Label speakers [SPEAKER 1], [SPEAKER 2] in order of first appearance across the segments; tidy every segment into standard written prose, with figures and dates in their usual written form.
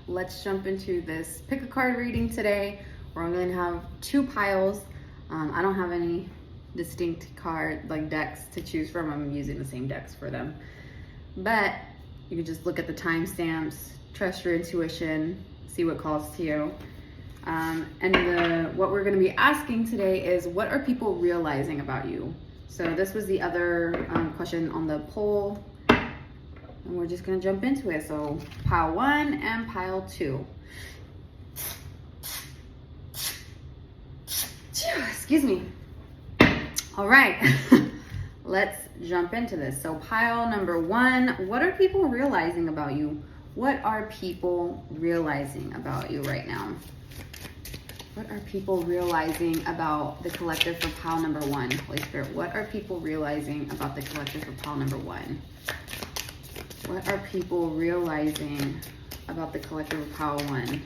[SPEAKER 1] let's jump into this pick a card reading today. We're going to have two piles. I don't have any distinct card like decks to choose from. I'm using the same decks for them. But you can just look at the timestamps, trust your intuition, see what calls to you. What we're going to be asking today is, what are people realizing about you? So this was the other question on the poll. And we're just gonna jump into it. So pile 1 and pile 2. Excuse me. All right, let's jump into this. So pile number 1, what are people realizing about you? What are people realizing about you right now? What are people realizing about the collective for pile number 1? Holy Spirit, what are people realizing about the collective for pile number 1? What are people realizing about the collective of pile 1?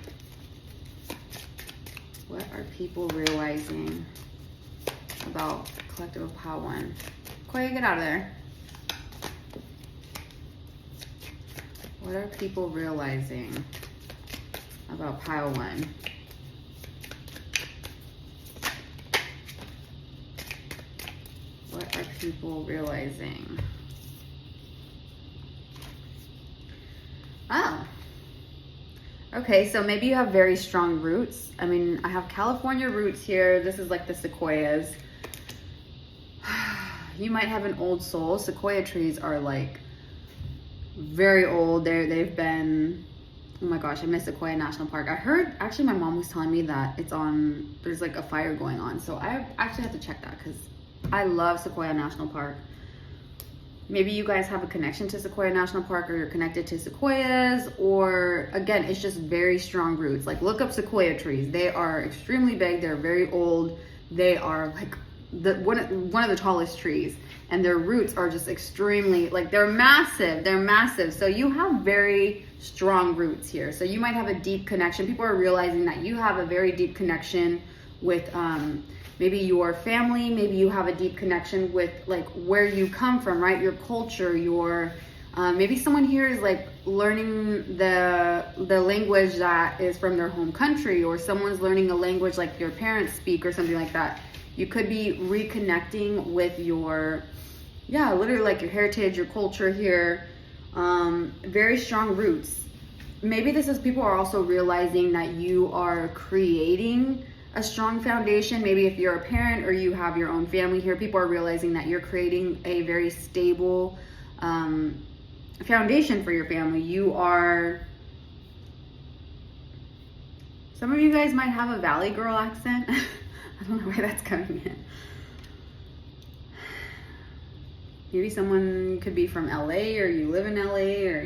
[SPEAKER 1] What are people realizing about the collective of pile 1? Koya, get out of there. What are people realizing about pile 1? What are people realizing? Oh, okay, so maybe you have very strong roots. I mean, I have California roots here. This is like the sequoias. You might have an old soul. Sequoia trees are like very old. They've been, oh my gosh, I miss Sequoia National Park. I heard, actually my mom was telling me that there's like a fire going on. So I actually have to check that because I love Sequoia National Park. Maybe you guys have a connection to Sequoia National Park, or you're connected to sequoias, or again, it's just very strong roots. Like look up sequoia trees. They are extremely big. They're very old. They are like one of the tallest trees, and their roots are just extremely, like they're massive. They're massive. So you have very strong roots here. So you might have a deep connection. People are realizing that you have a very deep connection with maybe your family. Maybe you have a deep connection with like where you come from, right? Your culture, your maybe someone here is like learning the language that is from their home country, or someone's learning a language like your parents speak or something like that. You could be reconnecting with your, literally like your heritage, your culture here. Very strong roots. Maybe this is people are also realizing that you are creating a strong foundation. Maybe if you're a parent or you have your own family here, people are realizing that you're creating a very stable foundation for your family. You are, some of you guys might have a Valley Girl accent. I don't know where that's coming in. Maybe someone could be from LA, or you live in LA, or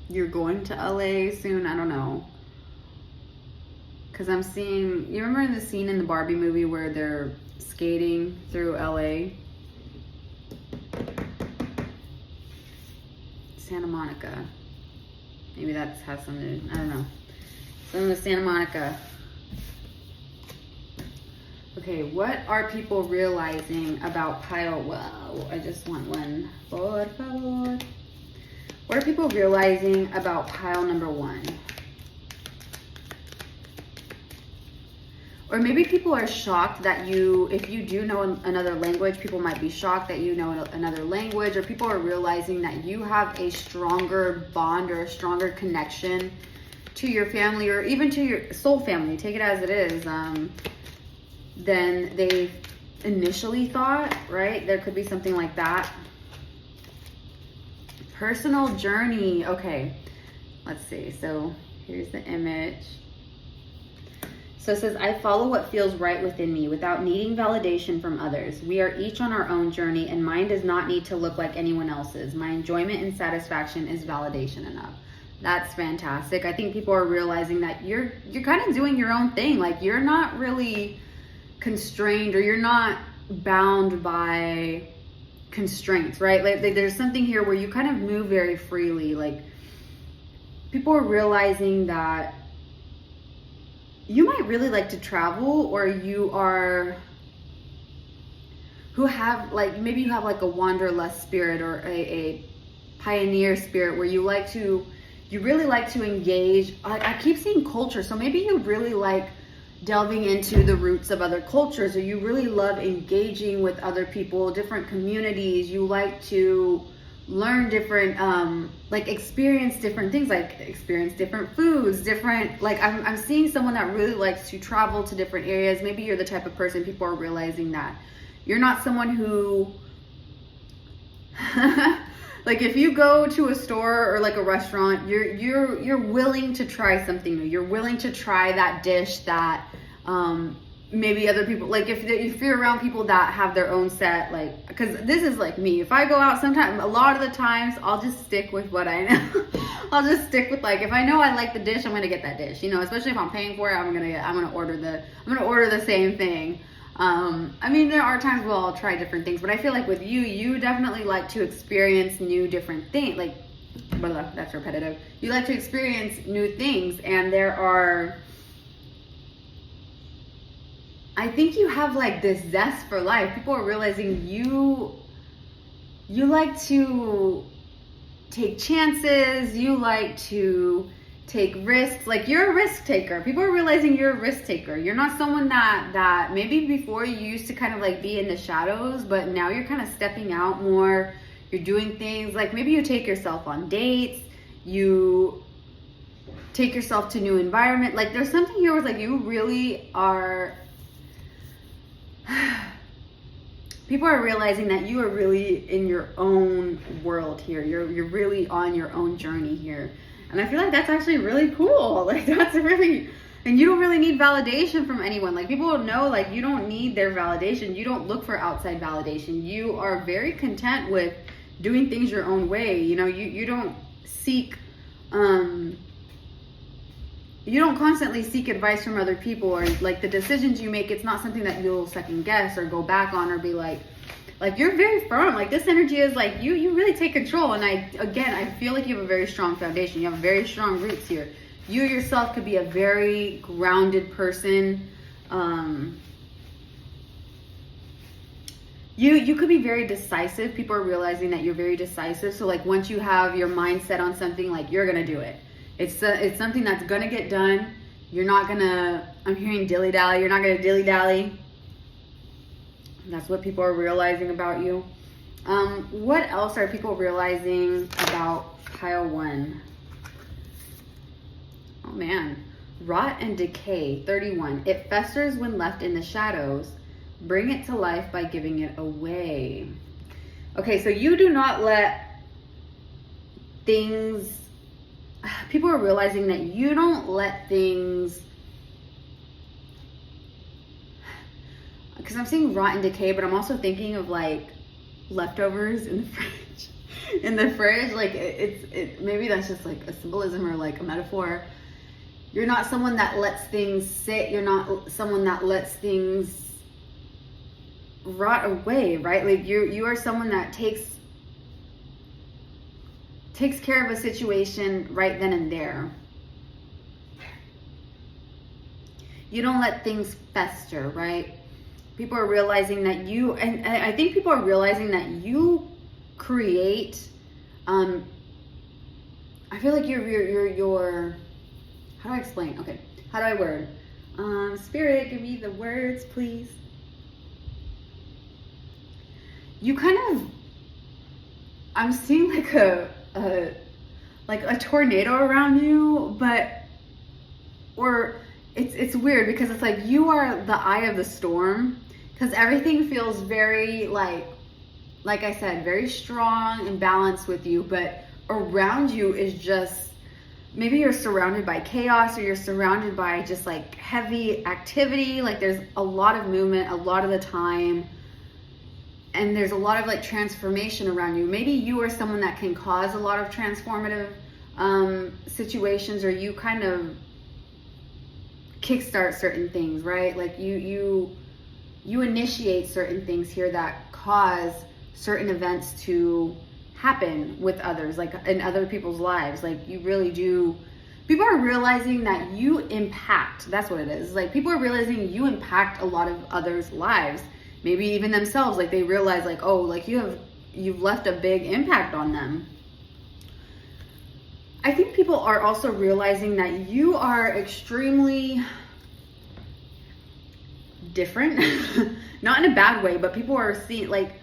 [SPEAKER 1] you're going to LA soon. I don't know. Because I'm seeing, you remember the scene in the Barbie movie where they're skating through LA? Santa Monica. Maybe that has something, I don't know. Something with Santa Monica. Okay, what are people realizing about pile, wow, I just want one. Por favor. What are people realizing about pile number 1? Or maybe people are shocked that if you do know another language, people might be shocked that you know another language, or people are realizing that you have a stronger bond or a stronger connection to your family, or even to your soul family, take it as it is, than they initially thought, right? There could be something like that. Personal journey. Okay, let's see. So here's the image. So it says, I follow what feels right within me without needing validation from others. We are each on our own journey, and mine does not need to look like anyone else's. My enjoyment and satisfaction is validation enough. That's fantastic. I think people are realizing that you're kind of doing your own thing. Like you're not really constrained, or you're not bound by constraints, right? Like there's something here where you kind of move very freely. Like people are realizing that you might really like to travel, or you are who have like, maybe you have like a wanderlust spirit, or a pioneer spirit where you really like to engage. I keep seeing culture, so maybe you really like delving into the roots of other cultures, or you really love engaging with other people, different communities. You like to learn different, like experience different things, like experience different foods, different, like I'm seeing someone that really likes to travel to different areas. Maybe you're the type of person, people are realizing that you're not someone who like if you go to a store or like a restaurant, you're willing to try something new. You're willing to try that dish that maybe other people, like if you're around people that have their own set, like, because this is like me. If I go out sometimes, a lot of the times I'll just stick with what I know. I'll just stick with, like, if I know I like the dish, I'm gonna get that dish, you know, especially if I'm paying for it. I'm gonna order the same thing. I mean, there are times where I'll try different things, but I feel like with you definitely like to experience new different things. Like, blah, that's repetitive. You like to experience new things, and I think you have like this zest for life. People are realizing you like to take chances. You like to take risks. Like, you're a risk taker. People are realizing you're a risk taker. You're not someone that maybe before you used to kind of like be in the shadows, but now you're kind of stepping out more. You're doing things like maybe you take yourself on dates. You take yourself to new environment. Like, there's something here where like you really are. People are realizing that you are really in your own world here. You're really on your own journey here. And I feel like that's actually really cool. Like, that's really, and you don't really need validation from anyone. Like, people know, like, you don't need their validation. You don't look for outside validation. You are very content with doing things your own way. You know, you don't seek, you don't constantly seek advice from other people, or like the decisions you make, it's not something that you'll second guess or go back on or be like you're very firm. Like, this energy is like, you really take control. And I feel like you have a very strong foundation. You have very strong roots here. You yourself could be a very grounded person. You could be very decisive. People are realizing that you're very decisive. So like, once you have your mindset on something, like, you're gonna do it. It's something that's gonna get done. You're not gonna, I'm hearing dilly-dally. You're not gonna dilly-dally. That's what people are realizing about you. What else are people realizing about pile 1? Oh man. Rot and decay, 31. It festers when left in the shadows. Bring it to life by giving it away. Okay, so you do not let things, people are realizing that you don't let things, because I'm seeing rot and decay, but I'm also thinking of like leftovers in the fridge. In the fridge, like it maybe that's just like a symbolism or like a metaphor. You're not someone that lets things sit. You're not someone that lets things rot away, right? Like, you are someone that takes care of a situation right then and there. You don't let things fester, right? People are realizing that you, and I think people are realizing that you create, I feel like you're, how do I explain? Okay, how do I word? Spirit, give me the words, please. You kind of, I'm seeing like a tornado around you, but, or it's weird because it's like you are the eye of the storm, because everything feels very like I said, very strong and balanced with you, but around you is just, maybe you're surrounded by chaos, or you're surrounded by just like heavy activity. Like, there's a lot of movement a lot of the time. And there's a lot of like transformation around you. Maybe you are someone that can cause a lot of transformative situations, or you kind of kickstart certain things, right? Like you initiate certain things here that cause certain events to happen with others, like in other people's lives. Like, you really do. People are realizing that you impact, that's what it is. Like, people are realizing you impact a lot of others' lives. Maybe even themselves, like they realize like, oh, like you've left a big impact on them. I think people are also realizing that you are extremely different. Not in a bad way, but people are seeing, like,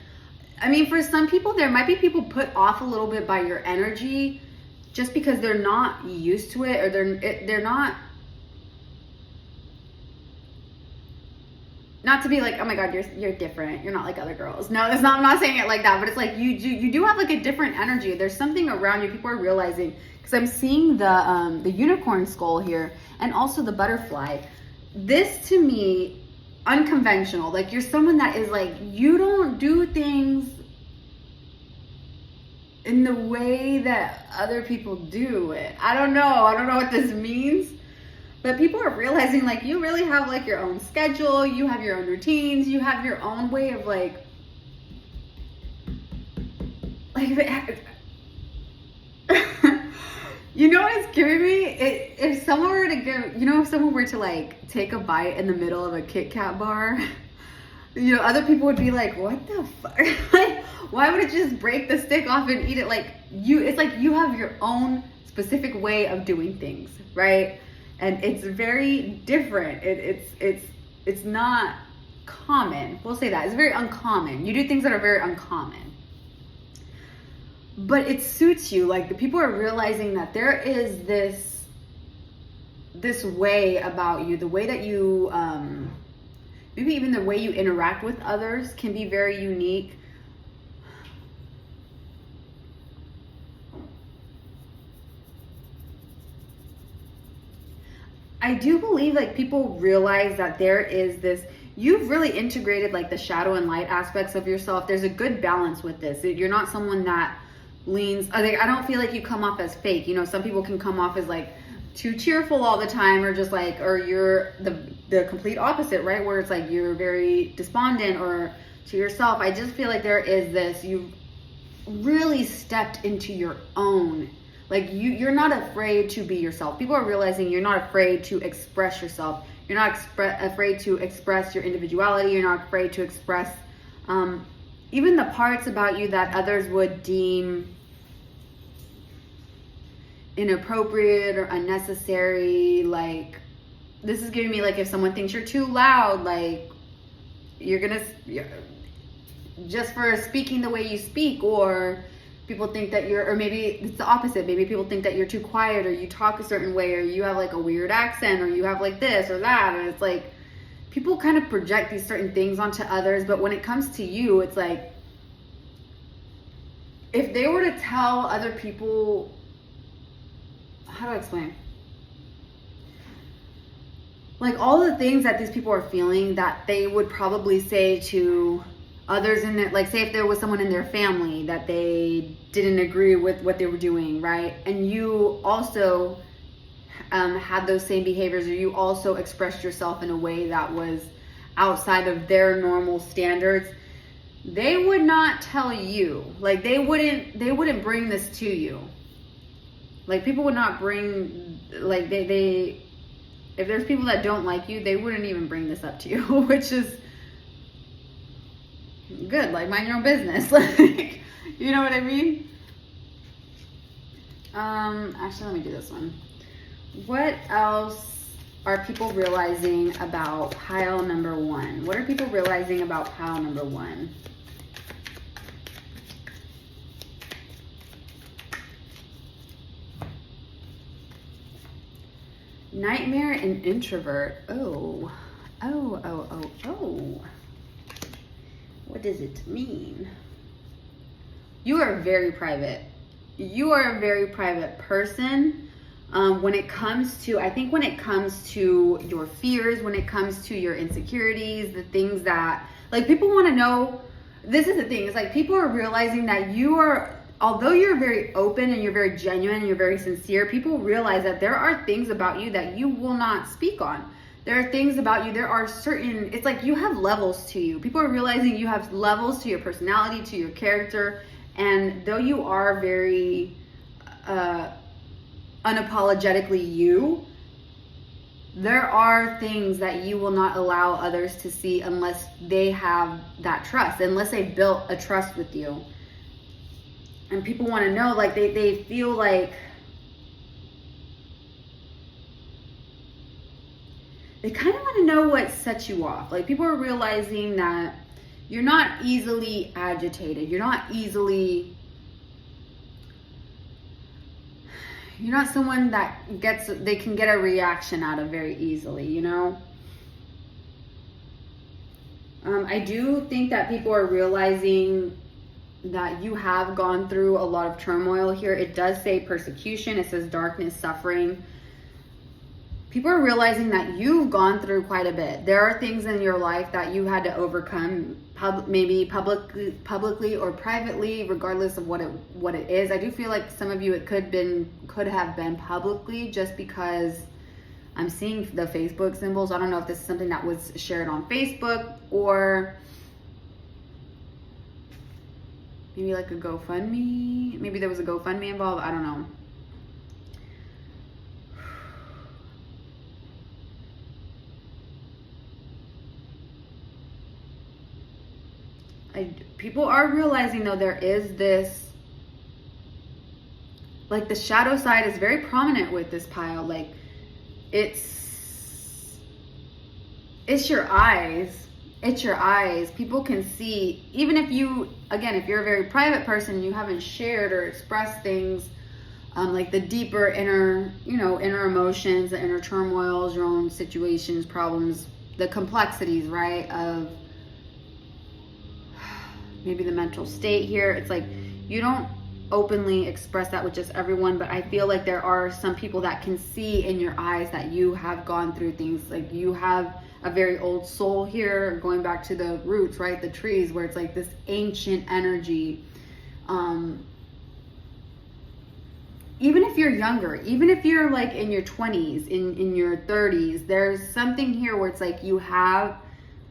[SPEAKER 1] I mean, for some people, there might be people put off a little bit by your energy just because they're not used to it, or they're not to be like, oh my God, you're different. You're not like other girls. No, it's not. I'm not saying it like that, but it's like you do have like a different energy. There's something around you. People are realizing, because I'm seeing the unicorn skull here, and also the butterfly. This to me, unconventional. Like, you're someone that is like, you don't do things in the way that other people do it. I don't know what this means. But people are realizing, like, you really have, like, your own schedule, you have your own routines, you have your own way of, like you know what's giving me? If someone were to give, if someone were to, like, take a bite in the middle of a Kit Kat bar, other people would be like, what the fuck? Like, why would it just break the stick off and eat it? Like, it's like you have your own specific way of doing things, right? And it's very different. It's not common. We'll say that. It's very uncommon. You do things that are very uncommon. But it suits you. Like, the people are realizing that there is this way about you. The way that you, maybe even the way you interact with others can be very unique. I do believe, like, people realize that there is this, you've really integrated, like, the shadow and light aspects of yourself. There's a good balance with this. You're not someone that leans, I don't feel like you come off as fake. Some people can come off as, like, too cheerful all the time, or just like, or you're the complete opposite, right? Where it's like you're very despondent or to yourself. I just feel like there is this, you really stepped into your own. Like, you're not afraid to be yourself. People are realizing you're not afraid to express yourself. You're not afraid to express your individuality. You're not afraid to express even the parts about you that others would deem inappropriate or unnecessary. Like, this is giving me, like, if someone thinks you're too loud, like, you're just for speaking the way you speak, or people think that or maybe it's the opposite. Maybe people think that you're too quiet, or you talk a certain way, or you have, like, a weird accent, or you have, like, this or that. And it's like, people kind of project these certain things onto others. But when it comes to you, it's like, if they were to tell other people, how do I explain? Like, all the things that these people are feeling that they would probably say to others in their, like, say if there was someone in their family that they didn't agree with what they were doing, right? And you also had those same behaviors, or you also expressed yourself in a way that was outside of their normal standards, they would not tell you. Like, they wouldn't bring this to you. Like, people would not bring, like, they if there's people that don't like you, they wouldn't even bring this up to you, which is good. Like, mind your own business. Like, you know what I mean? Actually, let me do this one. What else are people realizing about pile number 1? What are people realizing about pile number 1? Nightmare and introvert. Oh. What does it mean? You are very private. You are a very private person. When it comes to your fears, when it comes to your insecurities, the things that, like, people want to know. This is the thing. It's like, people are realizing that you are, although you're very open and you're very genuine and you're very sincere, people realize that there are things about you that you will not speak on. There are things about you, there are certain, it's like you have levels to you. People are realizing you have levels to your personality, to your character. And though you are very unapologetically you, there are things that you will not allow others to see unless they have that trust, unless they've built a trust with you. And people want to know, like, they feel like they kind of want to know what sets you off. Like, people are realizing that you're not easily agitated. You're not someone that they can get a reaction out of very easily, you know? I do think that people are realizing that you have gone through a lot of turmoil here. It does say persecution. It says darkness, suffering. People are realizing that you've gone through quite a bit. There are things in your life that you had to overcome, maybe publicly or privately, regardless of what it is. I do feel like some of you, it could have been publicly, just because I'm seeing the Facebook symbols. I don't know if this is something that was shared on Facebook, or maybe like a GoFundMe. Maybe there was a GoFundMe involved. I don't know. People are realizing, though, there is this, like, the shadow side is very prominent with this pile. Like, it's your eyes. It's your eyes. People can see, even if you, again, if you're a very private person, you haven't shared or expressed things, like the deeper inner emotions, the inner turmoils, your own situations, problems, the complexities, right, of maybe the mental state here. It's like you don't openly express that with just everyone, but I feel like there are some people that can see in your eyes that you have gone through things. Like, you have a very old soul here, going back to the roots, right, the trees, where it's like this ancient energy. Even if you're younger, even if you're like in your 20s, in your 30s, there's something here where it's like you have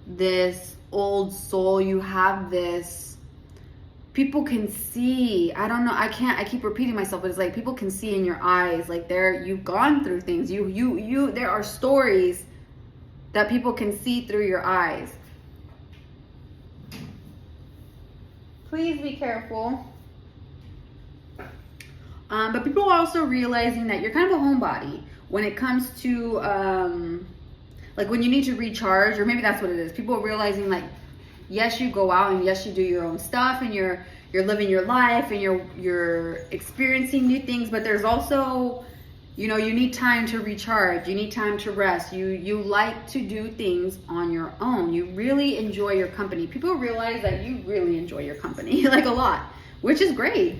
[SPEAKER 1] this old soul, you have this, people can see, I don't know, I keep repeating myself, but it's like people can see in your eyes, like you've gone through things, there are stories that people can see through your eyes. Please be careful. But people are also realizing that you're kind of a homebody when it comes to like when you need to recharge, or maybe that's what it is. People are realizing, like, yes, you go out and yes, you do your own stuff and you're living your life and you're experiencing new things, but there's also, you need time to recharge. You need time to rest. You like to do things on your own. You really enjoy your company. People realize that you really enjoy your company, like, a lot, which is great.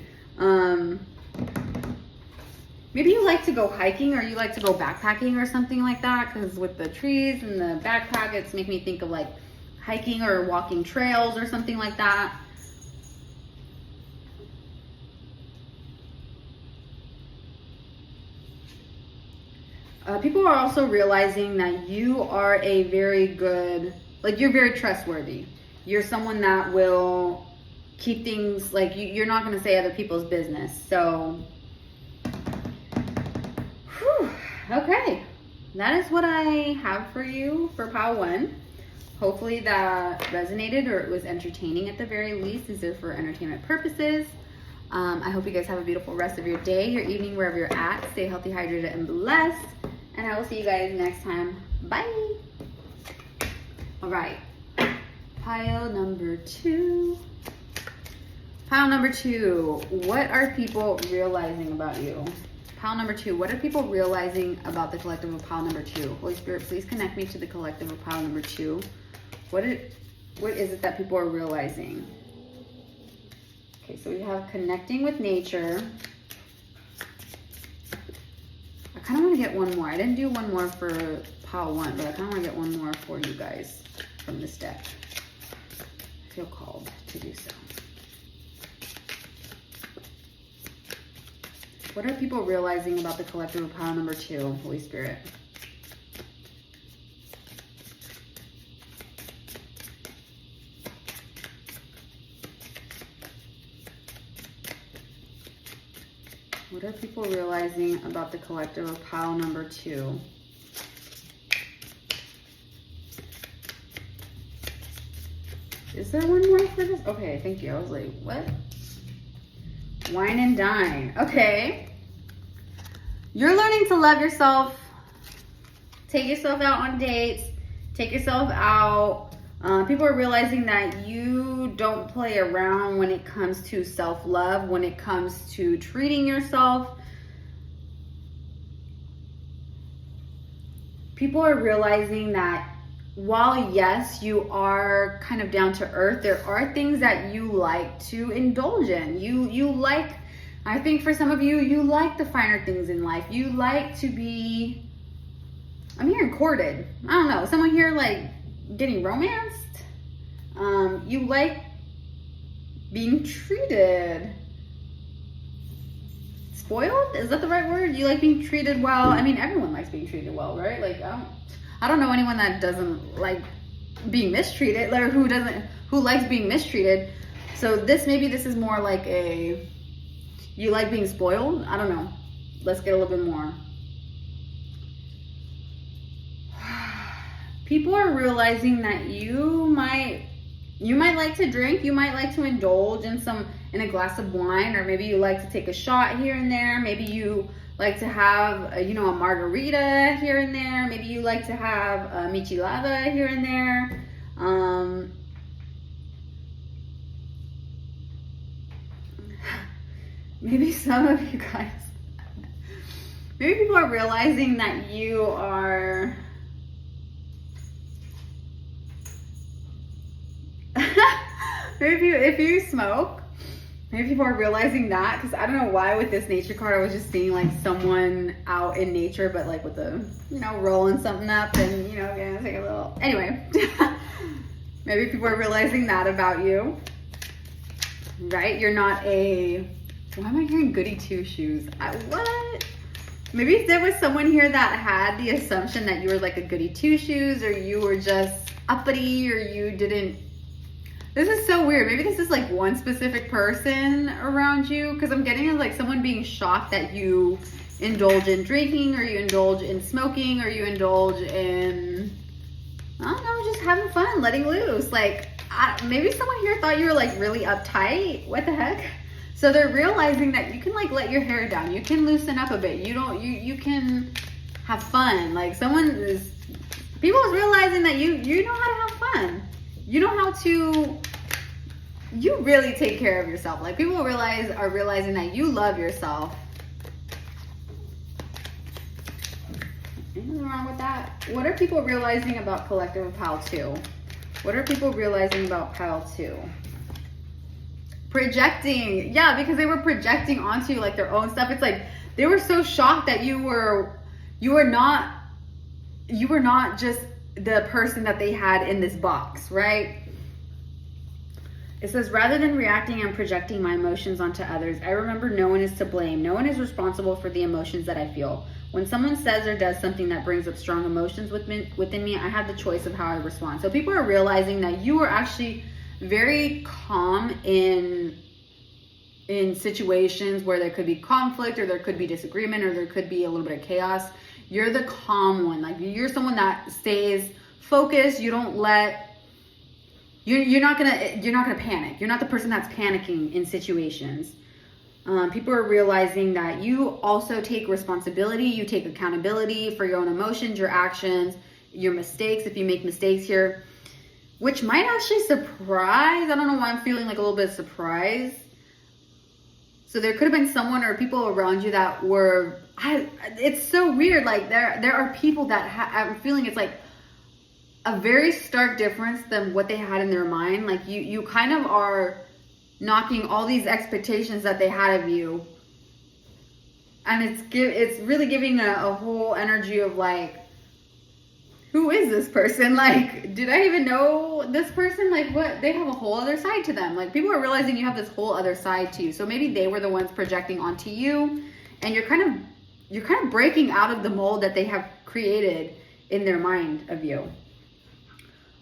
[SPEAKER 1] Maybe you like to go hiking, or you like to go backpacking or something like that, because with the trees and the backpack, it's making me think of like hiking or walking trails or something like that. People are also realizing that you are a very good, like, you're very trustworthy. You're someone that will keep things, like, you're not going to say other people's business. So, okay, that is what I have for you for Pile 1. Hopefully that resonated, or it was entertaining at the very least. These are for entertainment purposes. I hope you guys have a beautiful rest of your day, your evening, wherever you're at. Stay healthy, hydrated, and blessed. And I will see you guys next time. Bye. All right. Pile number 2. Pile number 2. What are people realizing about you? Pile number 2. What are people realizing about the collective of pile number 2? Holy Spirit, please connect me to the collective of pile number 2. What is it that people are realizing? Okay, so we have connecting with nature. I kind of want to get one more. I didn't do one more for pile 1, but I kind of want to get one more for you guys from this deck. I feel called to do so. What are people realizing about the collective of pile number 2, Holy Spirit? What are people realizing about the collective of pile number 2? Is there one more for this? Okay, thank you. I was like, what? Wine and dine. Okay. You're learning to love yourself, take yourself out on dates, take yourself out. People are realizing that you don't play around when it comes to self-love, when it comes to treating yourself. People are realizing that while yes, you are kind of down to earth, there are things that you like to indulge in. You like, I think for some of you, you like the finer things in life. You like to be, I'm hearing courted. I don't know, someone here like getting romanced. You like being treated. Spoiled? Is that the right word? You like being treated well? I mean, everyone likes being treated well, right? Like, I don't know anyone that doesn't like being mistreated, like who likes being mistreated. So maybe this is more like you like being spoiled? I don't know. Let's get a little bit more. People are realizing that you might like to drink, you might like to indulge in a glass of wine, or maybe you like to take a shot here and there. Maybe you like to have a margarita here and there. Maybe you like to have a michelada here and there. Maybe some of you guys, maybe people are realizing that you are maybe if you smoke, maybe people are realizing that, because I don't know why with this nature card I was just seeing like someone out in nature, but like with the rolling something up and gonna take a little, anyway. Maybe people are realizing that about you, right? You're not why am I hearing goody two shoes? What? Maybe if there was someone here that had the assumption that you were like a goody two shoes, or you were just uppity, or you didn't. This is so weird. Maybe this is like one specific person around you, because I'm getting like someone being shocked that you indulge in drinking, or you indulge in smoking, or you indulge in, I don't know, just having fun, letting loose. Like, maybe someone here thought you were like really uptight. What the heck? So they're realizing that you can like let your hair down. You can loosen up a bit. You can have fun. Like people is realizing that you know how to have fun. You know how to, you really take care of yourself. Like people are realizing that you love yourself. Anything wrong with that? What are people realizing about collective of pile 2? What are people realizing about pile 2? Projecting. Yeah, because they were projecting onto you like their own stuff. It's like they were so shocked that you were not just the person that they had in this box, right? It says, rather than reacting and projecting my emotions onto others, I remember no one is to blame. No one is responsible for the emotions that I feel. When someone says or does something that brings up strong emotions within me, I have the choice of how I respond. So people are realizing that you are actually very calm in situations where there could be conflict, or there could be disagreement, or there could be a little bit of chaos. You're the calm one. Like you're someone that stays focused. You don't let, you're not gonna panic. You're not the person that's panicking in situations. People are realizing that you also take responsibility. You take accountability for your own emotions, your actions, your mistakes. If you make mistakes here, which might actually surprise. I don't know why I'm feeling like a little bit of surprise. So there could have been someone or people around you that were, it's so weird. Like there are people that I'm feeling it's like a very stark difference than what they had in their mind. Like you kind of are knocking all these expectations that they had of you. And it's really giving a whole energy of like, who is this person? Like, did I even know this person? Like, what? They have a whole other side to them. Like, people are realizing you have this whole other side to you. So maybe they were the ones projecting onto you, and you're kind of breaking out of the mold that they have created in their mind of you.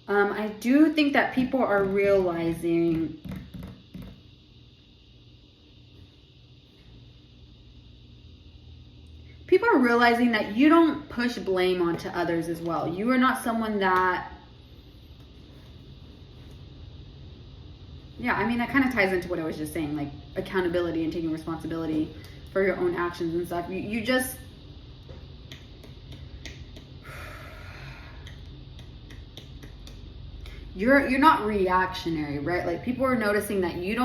[SPEAKER 1] I do think that people are realizing that you don't push blame onto others as well. You are not someone that, yeah, I mean, that kind of ties into what I was just saying, like accountability and taking responsibility for your own actions and stuff. You just, you're not reactionary, right? Like people are noticing that you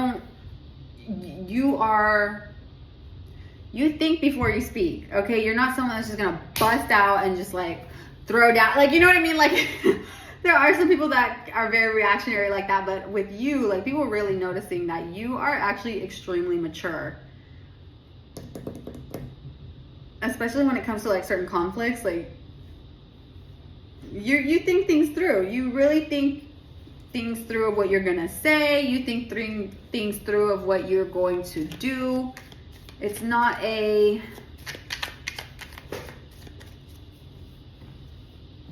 [SPEAKER 1] think before you speak, okay? You're not someone that's just gonna bust out and just like throw down, like, you know what I mean? Like there are some people that are very reactionary like that, but with you, like people are really noticing that you are actually extremely mature. Especially when it comes to like certain conflicts, like you think things through. You really think things through of what you're gonna say. You think things through of what you're going to do. It's not a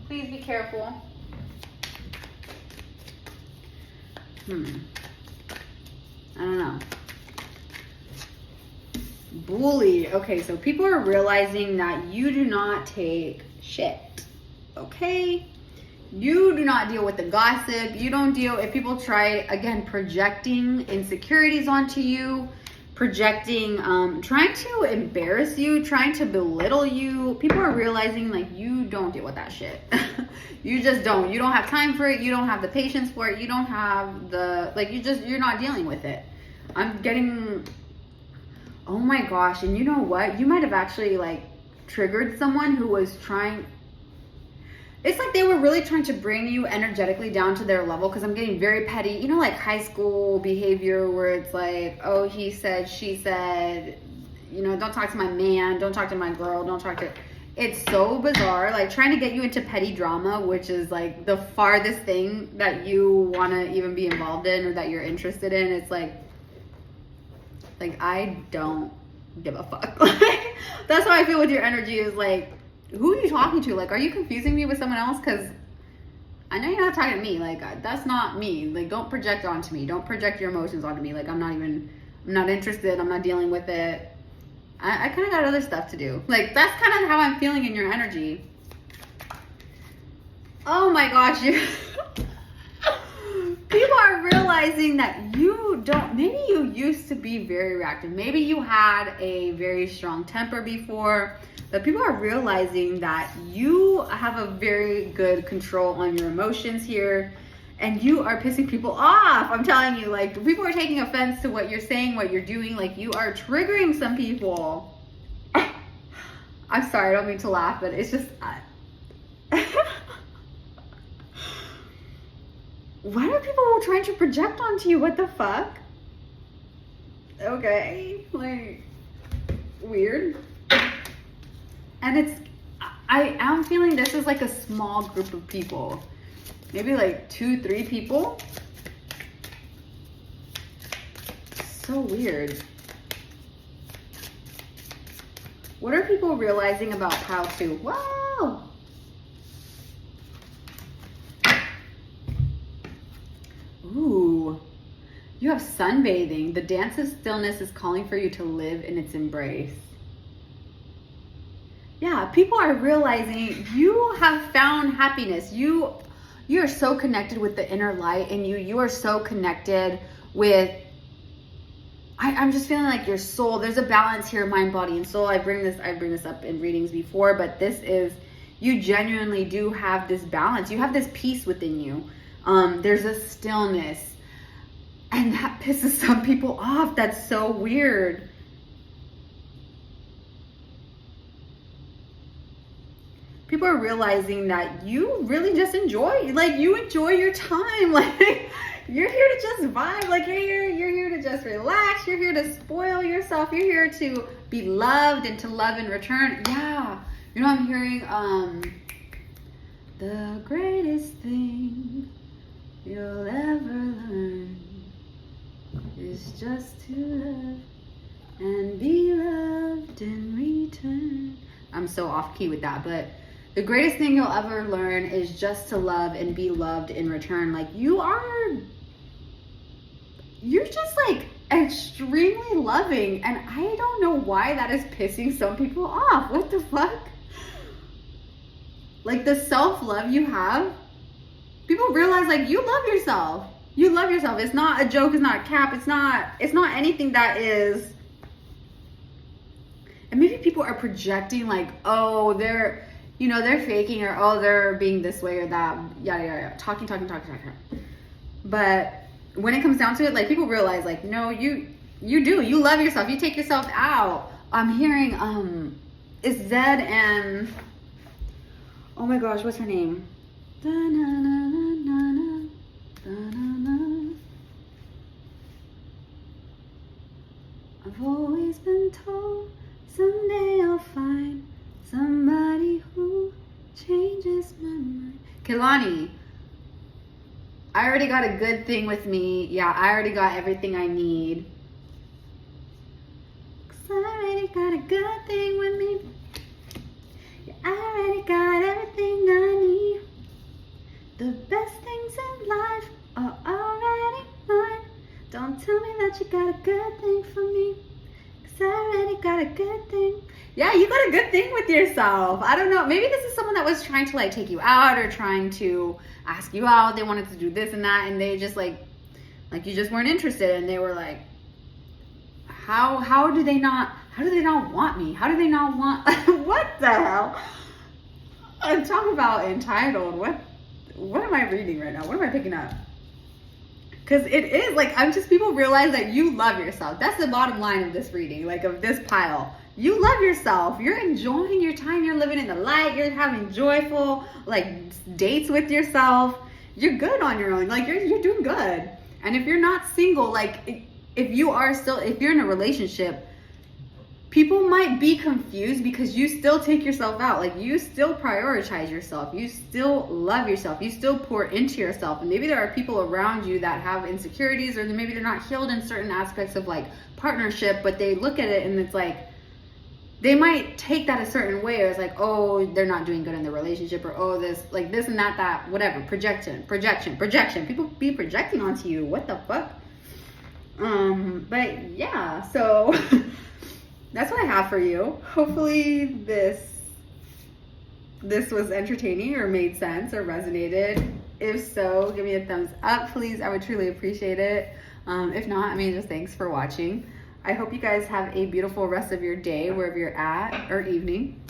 [SPEAKER 1] please be careful. I don't know. Bully. Okay, so people are realizing that you do not take shit. Okay? You do not deal with the gossip. You don't deal, if people try, again, projecting insecurities onto you, projecting, trying to embarrass you, trying to belittle you, people are realizing like you don't deal with that shit. You just don't. You don't have time for it. You don't have the patience for it. You don't have the, like, you're not dealing with it. I'm getting, oh my gosh. And you know what? You might have actually like triggered someone who was trying, it's like they were really trying to bring you energetically down to their level, because I'm getting very petty, you know, like high school behavior where it's like, oh, he said, she said, you know, don't talk to my man, don't talk to my girl, don't talk to, it's so bizarre, like trying to get you into petty drama, which is like the farthest thing that you want to even be involved in or that you're interested in. It's like I don't give a fuck. That's how I feel with your energy, is like, who are you talking to? Like, are you confusing me with someone else? Because I know you're not talking to me. Like, that's not me. Like, don't project onto me. Don't project your emotions onto me. Like, I'm not interested. I'm not dealing with it. I kind of got other stuff to do. Like, that's kind of how I'm feeling in your energy. Oh my gosh. People are realizing that you don't, maybe you used to be very reactive. Maybe you had a very strong temper before. But people are realizing that you have a very good control on your emotions here, and you are pissing people off. I'm telling you, like, people are taking offense to what you're saying, what you're doing. Like, you are triggering some people. I'm sorry, I don't mean to laugh, but it's just, why are people trying to project onto you? What the fuck? Okay, like, weird. And I am feeling this is like a small group of people. Maybe like 2-3 people. So weird. What are people realizing about how to, wow. Ooh, you have sunbathing. The dance of stillness is calling for you to live in its embrace. Yeah, people are realizing you have found happiness. You are so connected with the inner light in you. You are so connected with, I'm just feeling like your soul. There's a balance here, mind, body, and soul. I bring this up in readings before, but this is, you genuinely do have this balance. You have this peace within you. There's a stillness, and that pisses some people off. That's so weird. People are realizing that you really just enjoy, like, you enjoy your time. Like, you're here to just vibe. Like, you're here to just relax. You're here to spoil yourself. You're here to be loved and to love in return. Yeah. You know, I'm hearing, the greatest thing you'll ever learn is just to love and be loved in return. I'm so off key with that, but the greatest thing you'll ever learn is just to love and be loved in return. Like, you're just like extremely loving, and I don't know why that is pissing some people off. What the fuck? Like, the self-love you have, people realize, like, you love yourself. You love yourself. It's not a joke. It's not a cap. It's not anything that is, and maybe people are projecting like, oh, they're faking, or oh, they're being this way or that, yada, yada, yada. Talking. But when it comes down to it, like, people realize, like, no, you love yourself. You take yourself out. I'm hearing, it's Zed and, oh my gosh, what's her name? I've always been told someday I'll find somebody who changes my mind. Kehlani, I already got a good thing with me. Yeah, I already got everything I need. 'Cause I already got a good thing with me. Yeah, I already got everything I need. The best things in life are already mine. Don't tell me that you got a good thing for me. 'Cause I already got a good thing. Yeah, you got a good thing with yourself. I don't know. Maybe this is someone that was trying to, like, take you out or trying to ask you out. They wanted to do this and that, and they just, like you just weren't interested, and they were like, how do they not want me? How do they not want, what the hell? I'm talking about Entitled. What am I reading right now? What am I picking up? Because it is, like, people realize that you love yourself. That's the bottom line of this reading, like, of this pile. You love yourself. You're enjoying your time. You're living in the light. You're having joyful, like, dates with yourself. You're good on your own. Like, you're doing good. And if you're not single, like, if you're in a relationship, people might be confused because you still take yourself out. Like, you still prioritize yourself. You still love yourself. You still pour into yourself. And maybe there are people around you that have insecurities, or maybe they're not healed in certain aspects of, like, partnership, but they look at it and it's like, they might take that a certain way, or it's like, oh, they're not doing good in the relationship, or oh, this and that, whatever. Projection. People be projecting onto you. What the fuck? But yeah, so that's what I have for you. Hopefully this was entertaining or made sense or resonated. If so, give me a thumbs up, please. I would truly appreciate it. If not, I mean, just thanks for watching. I hope you guys have a beautiful rest of your day, wherever you're at, or evening.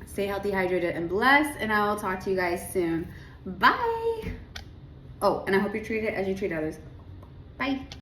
[SPEAKER 1] Stay healthy, hydrated, and blessed, and I will talk to you guys soon. Bye. Oh, and I hope you treat it as you treat others. Bye.